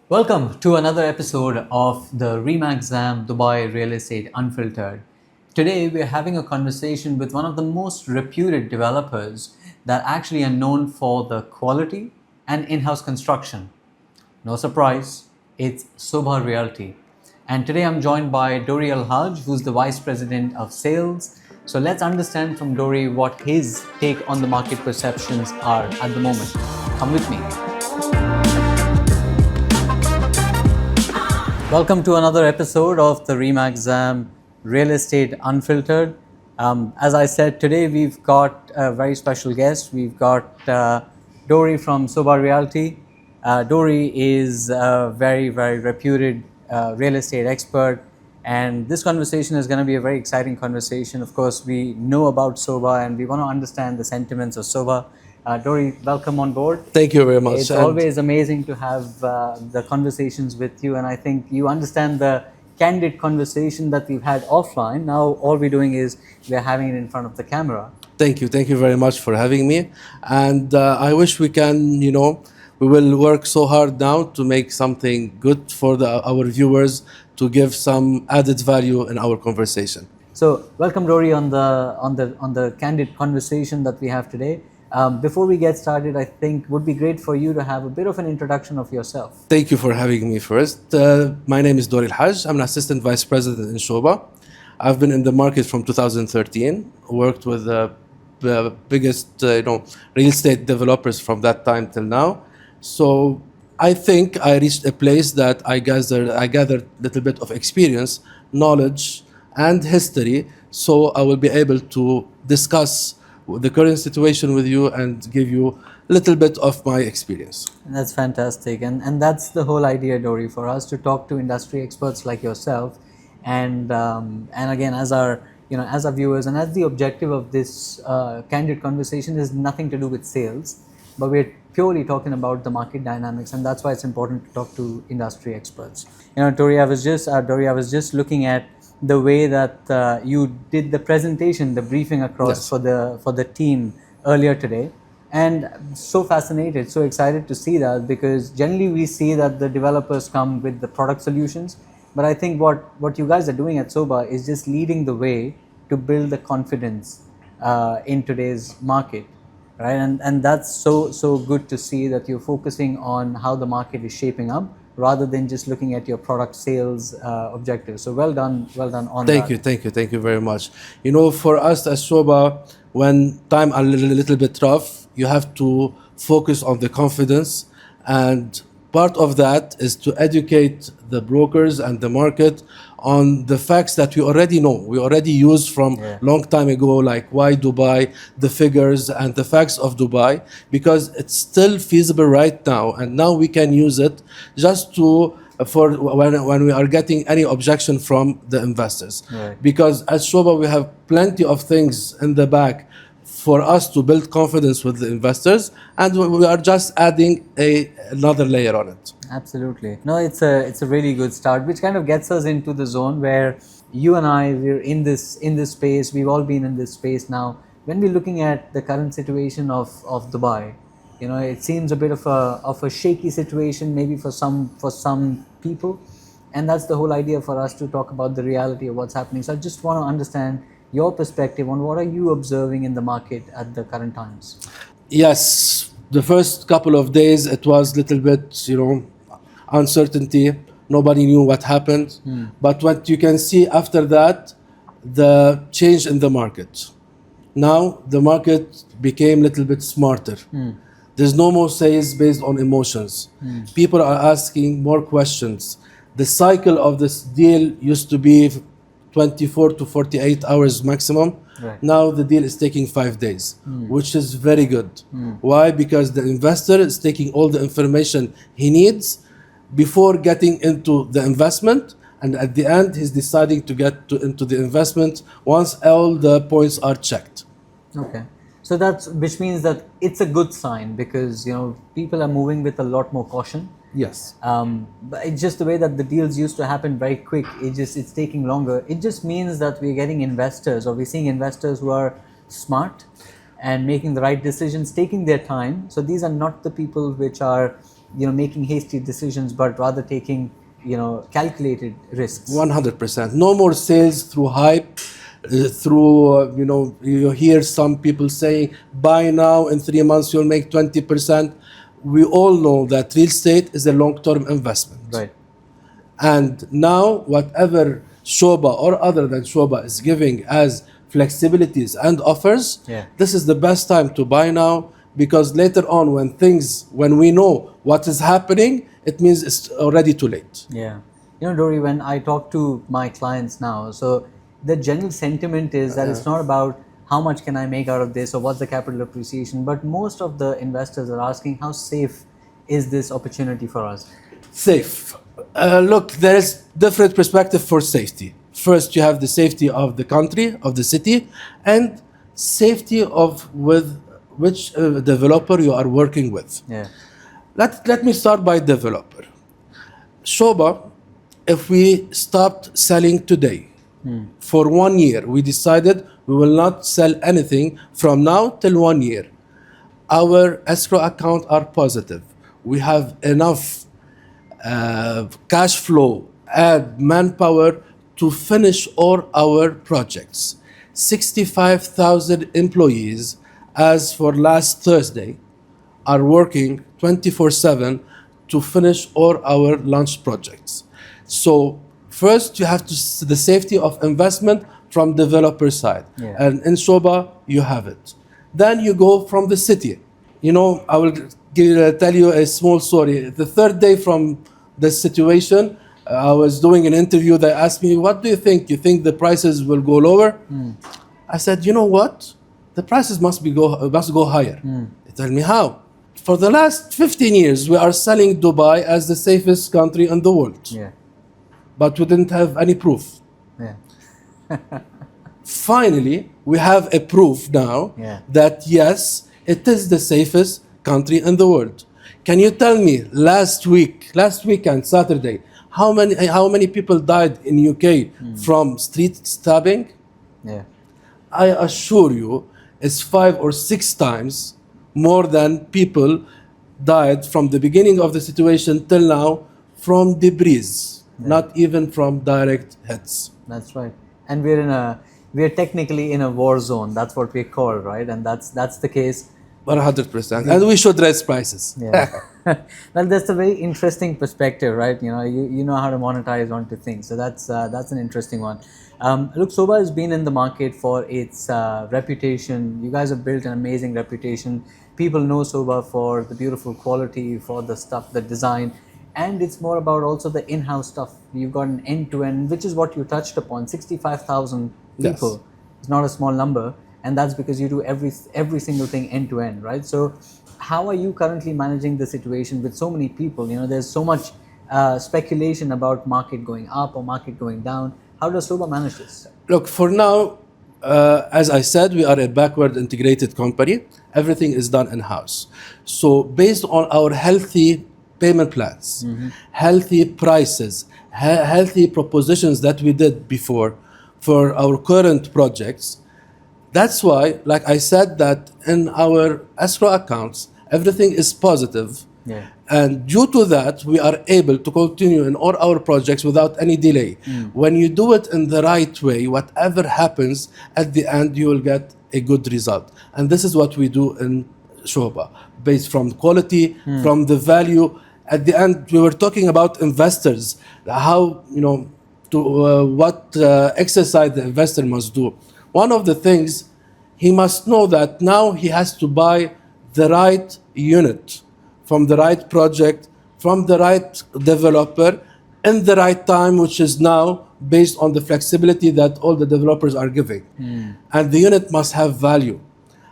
Welcome to another episode of the REMAX Zam Dubai Real Estate Unfiltered. Today we're having a conversation with one of the most reputed developers that actually are known for the quality and in-house construction. No surprise, it's Sobha Realty. And today I'm joined by Dori Al-Haj, who's the Vice President of Sales. So let's understand from Dori what his take on the market perceptions are at the moment. Come with me. Welcome to another episode of the REMAX Zam Real Estate Unfiltered. As I said, today we've got a very special guest. We've got Dori from Sobha Realty. Dori is a very, very reputed real estate expert, and this conversation is going to be a very exciting conversation. Of course, we know about Sobha and we want to understand the sentiments of Sobha. Dori, welcome on board. Thank you very much. It's always amazing to have the conversations with you, and I think you understand the candid conversation that we've had offline. Now all we're doing is we're having it in front of the camera. Thank you. Thank you very much for having me. And I wish we can, we will work so hard now to make something good for our viewers, to give some added value in our conversation. So welcome, Dori, on the candid conversation that we have today. Before we get started, I think it would be great for you to have a bit of an introduction of yourself. Thank you for having me first. My name is Dori Al-Haj. I'm an assistant vice president in Sobha. I've been in the market from 2013, worked with the biggest real estate developers from that time till now. So I think I reached a place that I gathered a little bit of experience, knowledge, and history. So I will be able to discuss the current situation with you and give you a little bit of my experience. That's fantastic, and that's the whole idea, Dori, for us to talk to industry experts like yourself, and again, as our viewers, and as the objective of this candid conversation is nothing to do with sales, but we're purely talking about the market dynamics, and that's why it's important to talk to industry experts. Dori, I was just looking at the way that you did the presentation, the briefing across for the team earlier today, and so fascinated, so excited to see that, because generally we see that the developers come with the product solutions, but I think what you guys are doing at Sobha is just leading the way to build the confidence in today's market, right? And that's so good to see that you're focusing on how the market is shaping up, rather than just looking at your product sales objectives. So well done on that. Thank you very much. For us as Sobha, when time a little bit rough, you have to focus on the confidence, and part of that is to educate the brokers and the market on the facts that we already know, we already used from long time ago, like why Dubai, the figures and the facts of Dubai, because it's still feasible right now, and now we can use it just for when we are getting any objection from the investors. Right. Because at Sobha we have plenty of things in the back for us to build confidence with the investors, and we are just adding another layer on it. Absolutely. No, it's a really good start, which kind of gets us into the zone where you and we're in this space. We've all been in this space now. When we're looking at the current situation of Dubai, it seems a bit of a shaky situation, maybe for some people, and that's the whole idea for us to talk about the reality of what's happening. So I just want to understand your perspective on what are you observing in the market at the current times. Yes, the first couple of days it was a little bit, uncertainty. Nobody knew what happened. But what you can see after that, the change in the market. Now the market became a little bit smarter. There's no more sales based on emotions. People are asking more questions. The cycle of this deal used to be 24 to 48 hours maximum. Right. Now the deal is taking 5 days, which is very good. Why? Because the investor is taking all the information he needs before getting into the investment, and at the end he's deciding to get into the investment once all the points are checked. Okay. So which means that it's a good sign, because people are moving with a lot more caution. Yes. But it's just the way that the deals used to happen very quick. It's taking longer. It just means that we're getting investors, or we're seeing investors who are smart and making the right decisions, taking their time. So these are not the people which are making hasty decisions, but rather taking, calculated risks. 100%. No more sales through hype, through, you hear some people saying, buy now, in 3 months you'll make 20%. We all know that real estate is a long-term investment. Right. And now, whatever Sobha or other than Sobha is giving as flexibilities and offers, Yeah. this is the best time to buy now, because later on, when we know what is happening, it means it's already too late. Yeah. Dory, when I talk to my clients now, so the general sentiment is that it's not about how much can I make out of this or what's the capital appreciation, but most of the investors are asking how safe is this opportunity for us? Safe. Look, there is different perspective for safety. First, you have the safety of the country, of the city, and safety of with which developer you are working with. Yeah. Let me start by developer. Sobha, if we stopped selling today, for 1 year, we decided we will not sell anything from now till 1 year. Our escrow account are positive. We have enough cash flow and manpower to finish all our projects. 65,000 employees, as for last Thursday, are working 24/7 to finish all our launch projects. So first, you have the safety of investment from developer side. Yeah. And in Sobha, you have it. Then you go from the city. I will tell you a small story. The third day from this situation, I was doing an interview. They asked me, what do you think? You think the prices will go lower? I said, you know what? The prices must go higher. They tell me, how? For the last 15 years, we are selling Dubai as the safest country in the world. Yeah. But we didn't have any proof. Yeah. Finally, we have a proof now that yes, it is the safest country in the world. Can you tell me last weekend, Saturday, how many people died in UK from street stabbing? Yeah. I assure you, it's 5 or 6 times more than people died from the beginning of the situation till now from debris, not even from direct hits. That's right. And we're technically in a war zone. That's what we call, right? And that's the case. 100%. And we should raise prices. Yeah. Well, that's a very interesting perspective, right? You know how to monetize onto things. So that's an interesting one. Look, Sobha has been in the market for its reputation. You guys have built an amazing reputation. People know Sobha for the beautiful quality, for the stuff, the design, and it's more about also the in-house stuff. You've got an end-to-end, which is what you touched upon. 65,000 people. Yes. It's not a small number, and that's because you do every single thing end-to-end, right? So how are you currently managing the situation with so many people? There's so much speculation about market going up or market going down. How does Sobha manage this? Look, for now, as I said, we are a backward integrated company. Everything is done in-house. So based on our healthy payment plans, healthy prices, healthy propositions that we did before for our current projects, that's why, like I said, that in our escrow accounts, everything is positive. Yeah. And due to that, we are able to continue in all our projects without any delay. When you do it in the right way, whatever happens, at the end, you will get a good result. And this is what we do in Sobha, based from quality, from the value. At the end, we were talking about investors, how, what exercise the investor must do. One of the things, he must know that now he has to buy the right unit from the right project, from the right developer, in the right time, which is now based on the flexibility that all the developers are giving. And the unit must have value.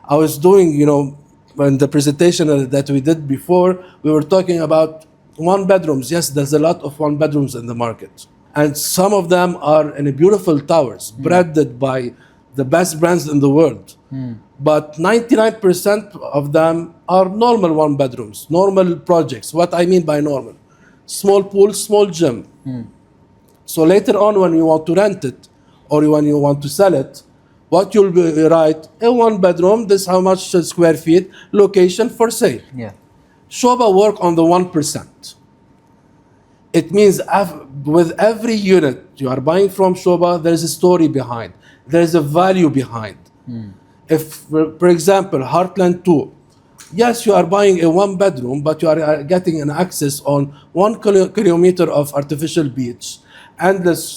I was doing, in the presentation that we did before, we were talking about 1 bedrooms. Yes, there's a lot of 1 bedrooms in the market. And some of them are in beautiful towers, branded by the best brands in the world. But 99% of them are normal 1 bedrooms, normal projects. What I mean by normal: small pool, small gym. So later on, when you want to rent it or when you want to sell it, what you'll write, a 1 bedroom, this how much square feet, location for sale. Yeah. Sobha work on the 1%. It means with every unit you are buying from Sobha, there's a story behind. There's a value behind. If, for example, Heartland 2, yes, you are buying a one bedroom, but you are getting an access on 1 kilometer of artificial beach, endless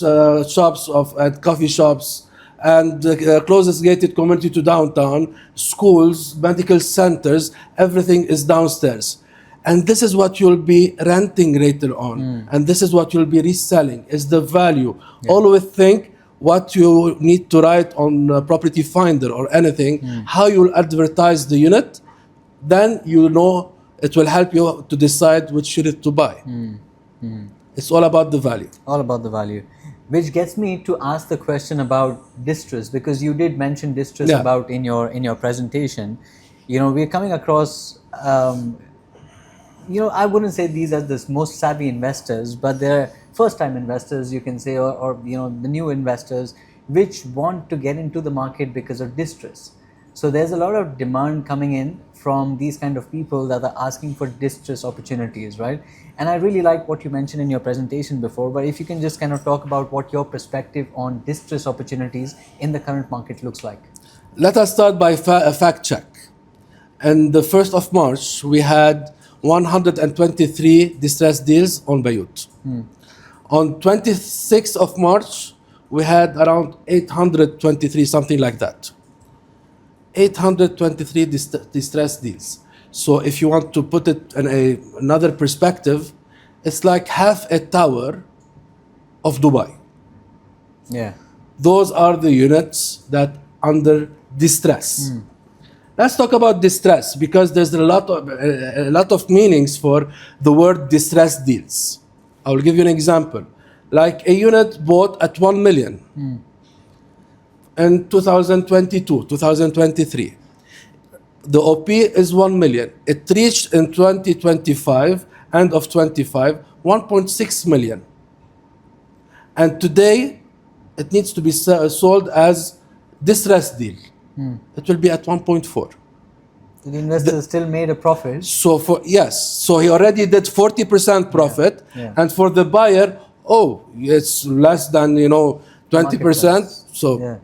shops and coffee shops, and closest gated community to downtown, schools, medical centers, everything is downstairs. And this is what you'll be renting later on. And this is what you'll be reselling, is the value. Always think what you need to write on Property Finder or anything, how you'll advertise the unit, then you know it will help you to decide which unit to buy. It's all about the value. All about the value. Which gets me to ask the question about distress, because you did mention distress about in your presentation. You know, we're coming across you know, I wouldn't say these are the most savvy investors, but they're first-time investors, you can say, or you know, the new investors which want to get into the market because of distress. So there's a lot of demand coming in from these kind of people that are asking for distress opportunities, right? And I really like what you mentioned in your presentation before, but if you can just kind of talk about what your perspective on distress opportunities in the current market looks like. Let us start by a fact check. And the 1st of March, we had 123 distressed deals on Beirut. On 26th of March, we had around 823, something like that. 823 distressed deals. So if you want to put it in another perspective, it's like half a tower of Dubai. Yeah. Those are the units that under distress. Let's talk about distress, because there's a lot of meanings for the word distress deals. I will give you an example. Like a unit bought at 1 million in 2022, 2023. The OP is 1 million. It reached in 2025, end of 25, 1.6 million. And today, it needs to be sold as distressed deal. It will be at 1.4. So the investor still made a profit. So so he already did 40% profit, and for the buyer, it's less than 20%. So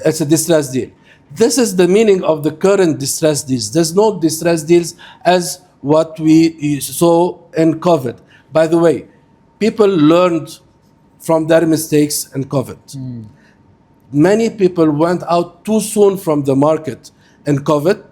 it's a distressed deal. This is the meaning of the current distressed deals. There's no distressed deals as what we saw in COVID. By the way, people learned from their mistakes in COVID. Many people went out too soon from the market in COVID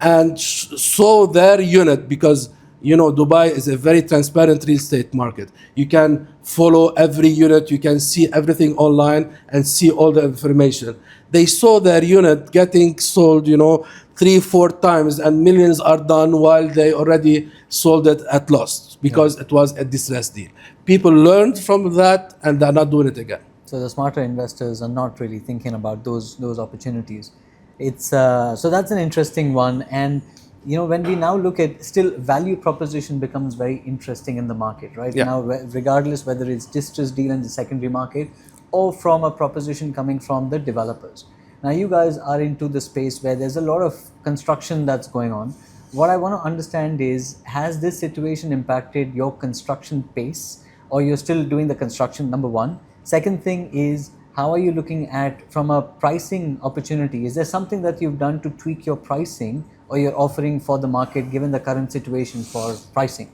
and saw their unit, because Dubai is a very transparent real estate market. You can follow every unit, you can see everything online and see all the information. They saw their unit getting sold 3-4 times, and millions are done while they already sold it at loss, because it was a distressed deal. People learned from that and they're not doing it again. So the smarter investors are not really thinking about those opportunities. It's so that's an interesting one. And when we now look at, still value proposition becomes very interesting in the market, right? Now, regardless whether it's distressed deal in the secondary market or from a proposition coming from the developers. Now you guys are into the space where there's a lot of construction that's going on. What I want to understand is, has this situation impacted your construction pace, or you're still doing the construction, number one? Second thing is, how are you looking at from a pricing opportunity? Is there something that you've done to tweak your pricing or your offering for the market given the current situation for pricing?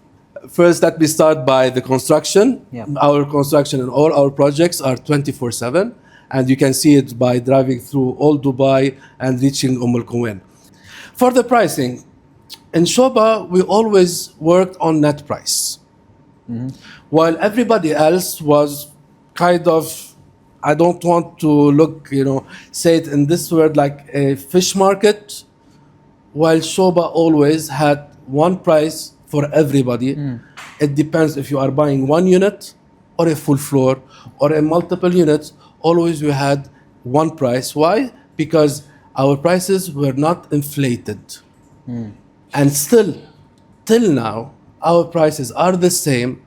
First, let me start by the construction. Our construction and all our projects are 24/7, and you can see it by driving through all Dubai and reaching Al Quwain. For the pricing, in Sobha, we always worked on net price. While everybody else was kind of, I don't want to say it in this word, like a fish market, while Sobha always had one price for everybody. It depends if you are buying one unit or a full floor or a multiple units. Always we had one price. Why? Because our prices were not inflated. And still, till now, our prices are the same,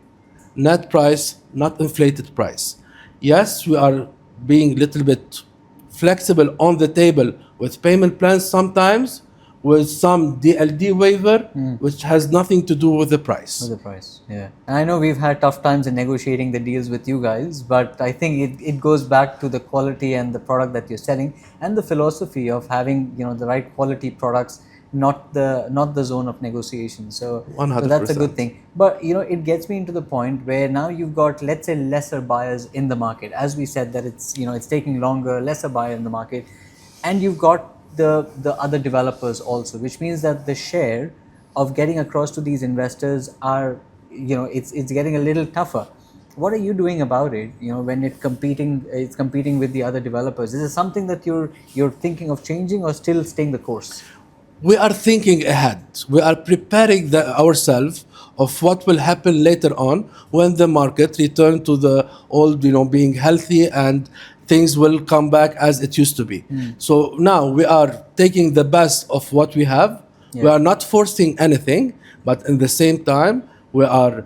net price, not inflated price. Yes, we are being a little bit flexible on the table with payment plans sometimes, with some DLD waiver, which has nothing to do with the price. With the price, yeah. And I know we've had tough times in negotiating the deals with you guys, but I think it goes back to the quality and the product that you're selling, and the philosophy of having, you know, the right quality products, not the zone of negotiation. So 100%. that's a good thing. But you know, it gets me into the point where now you've got, let's say, lesser buyers in the market. As we said, that it's, you know, it's taking longer, lesser buyer in the market, and you've got the other developers also, which means that the share of getting across to these investors are, you know, it's getting a little tougher. What are you doing about it, you know, when it's competing with the other developers? Is it something that you're thinking of changing, or still staying the course? We are thinking ahead. We are preparing ourselves of what will happen later on when the market return to the old, you know, being healthy, and things will come back as it used to be. So now we are taking the best of what we have. We are not forcing anything, but in the same time, we are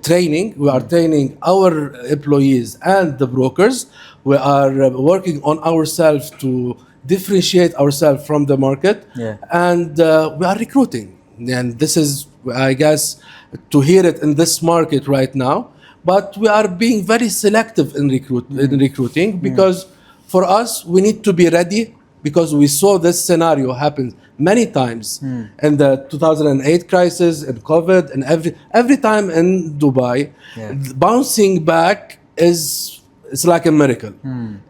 training. We are training our employees and the brokers. We are working on ourselves to differentiate ourselves from the market, and we are recruiting. And this is, I guess, to hear it in this market right now. But we are being very selective in recruiting, because for us, we need to be ready, because we saw this scenario happen many times in the 2008 crisis, in COVID, and every time in Dubai. Bouncing back it's like a miracle.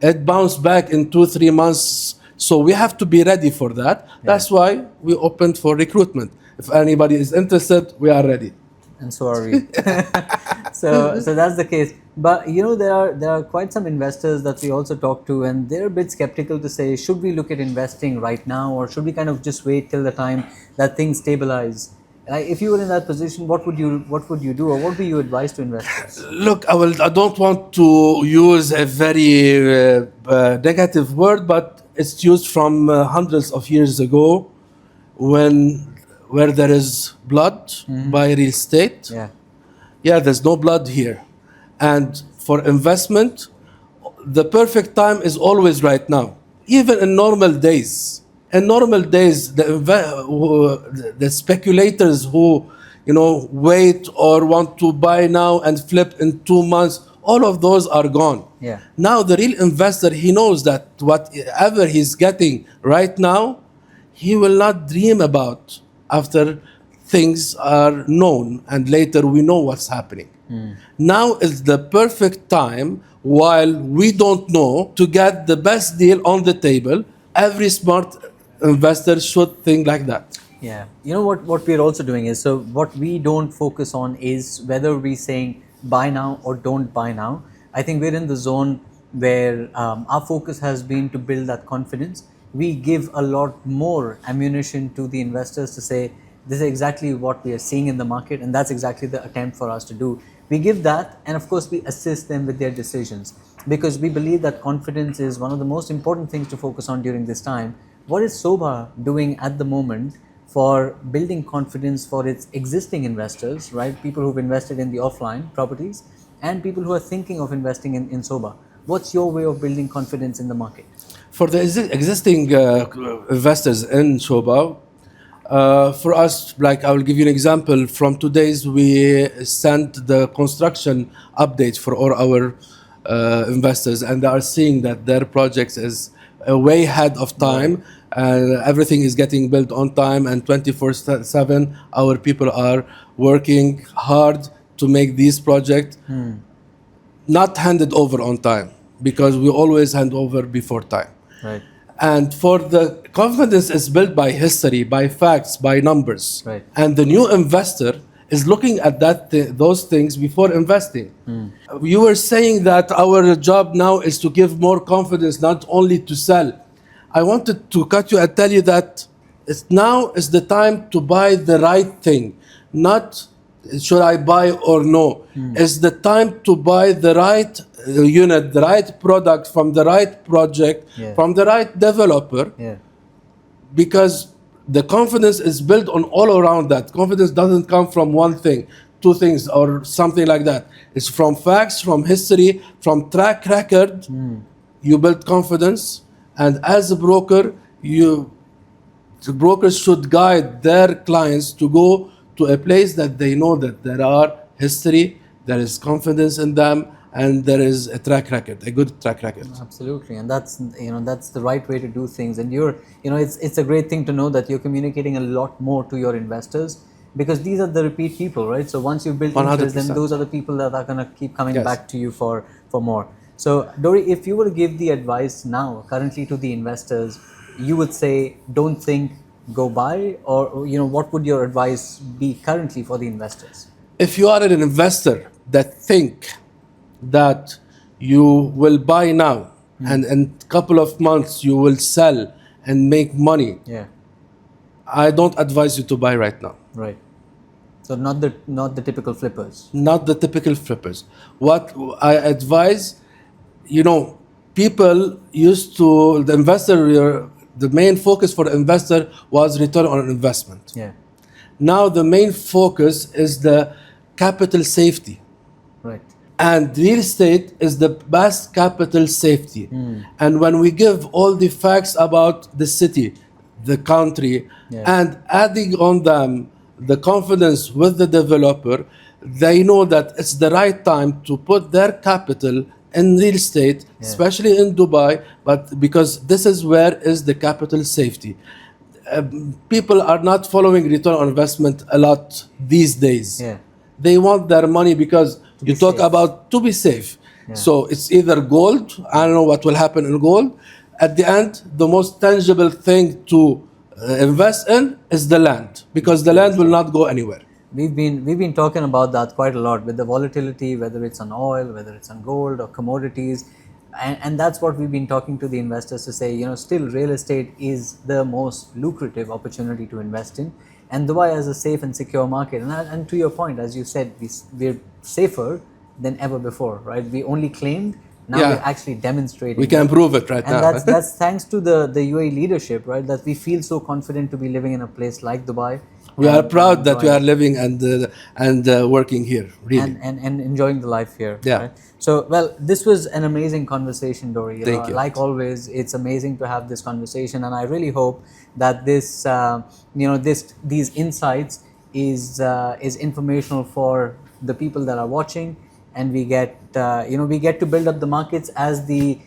It bounced back in 2-3 months. So we have to be ready for that. That's why we opened for recruitment. If anybody is interested, we are ready. And so are we. So that's the case. But you know, there are quite some investors that we also talk to, and they're a bit skeptical to say, should we look at investing right now, or should we kind of just wait till the time that things stabilize? If you were in that position, what would you do, or what would you advise to investors? Look, I don't want to use a very negative word, but it's used from hundreds of years ago, where there is blood by real estate. There's no blood here. And for investment, the perfect time is always right now. Even in normal days. In normal days, the speculators who, you know, wait or want to buy now and flip in 2 months, all of those are gone. Now the real investor, he knows that whatever he's getting right now, he will not dream about after things are known and later we know what's happening. Now is the perfect time, while we don't know, to get the best deal on the table. Every smart investor should think like that. You know what we're also doing is, so what we don't focus on is whether we're saying buy now or don't buy now. I think we're in the zone where our focus has been to build that confidence. We give a lot more ammunition to the investors to say, this is exactly what we are seeing in the market, and that's exactly the attempt for us to do. We give that, and of course we assist them with their decisions, because we believe that confidence is one of the most important things to focus on during this time. What is Sobha doing at the moment for building confidence for its existing investors, right? People who've invested in the offline properties, and people who are thinking of investing in Sobha. What's your way of building confidence in the market? For the existing investors in Sobha, for us, like I will give you an example. From today's, we sent the construction updates for all our investors, and they are seeing that their projects is way ahead of time, and everything is getting built on time, and 24/7 our people are working hard to make these projects not handed over on time, because we always hand over before time. And for the confidence is built by history, by facts, by numbers. And the new investor is looking at those things before investing. You were saying that our job now is to give more confidence, not only to sell. I wanted to cut you and tell you that now is the time to buy the right thing, not should I buy or no. It's the time to buy the right unit, the right product from the right project, from the right developer, because the confidence is built on all around that. Confidence doesn't come from one thing, two things, or something like that. It's from facts, from history, from track record. You build confidence, and as a broker, you the brokers should guide their clients to go to a place that they know that there are history, there is confidence in them, and there is a track record, a good track record. Absolutely, and that's that's the right way to do things. And it's a great thing to know that you're communicating a lot more to your investors, because these are the repeat people, right? So once you've built interest, then 100%. those are the people that are going to keep coming Yes. back to you for more. So Dori, if you were to give the advice now currently to the investors, you would say don't think, go buy, or what would your advice be currently for the investors? If you are an investor that think that you will buy now and in a couple of months you will sell and make money, Yeah, I don't advise you to buy right now. right. So not the typical flippers. Not the typical flippers. What I advise, people used to, the main focus for the investor was return on investment. Yeah, Now the main focus is the capital safety. right. And real estate is the best capital safety. And when we give all the facts about the city, the country, and adding on them the confidence with the developer, they know that it's the right time to put their capital in real estate, especially in Dubai, but because this is where is the capital safety. People are not following return on investment a lot these days. Yeah. They want their money because you talk safe. about to be safe. So it's either gold. I don't know what will happen in gold. At the end, the most tangible thing to invest in is the land, because the land will not go anywhere. We've been talking about that quite a lot, with the volatility, whether it's on oil, whether it's on gold or commodities, and that's what we've been talking to the investors to say. Still real estate is the most lucrative opportunity to invest in, and Dubai is a safe and secure market. And to your point, as you said, we're safer than ever before, right? We only claimed. Now we're actually demonstrating. We can prove it right now. And that's thanks to the UAE leadership, right? That we feel so confident to be living in a place like Dubai. We are proud that we are living and working here, really. And enjoying the life here. Yeah. Right? So, well, this was an amazing conversation, Dori. Thank you. Like always, it's amazing to have this conversation, and I really hope that this, these insights is informational for the people that are watching, and we get to build up the markets as the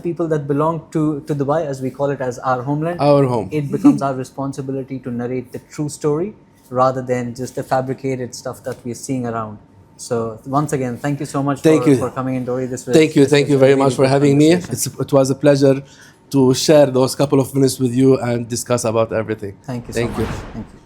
people that belong to Dubai, as we call it, as our homeland. Our home. It becomes our responsibility to narrate the true story rather than just the fabricated stuff that we're seeing around. So once again, thank you so much for coming in, Dori. Thank you very much for having me. It was a pleasure to share those couple of minutes with you and discuss about everything. Thank you so much. Thank you.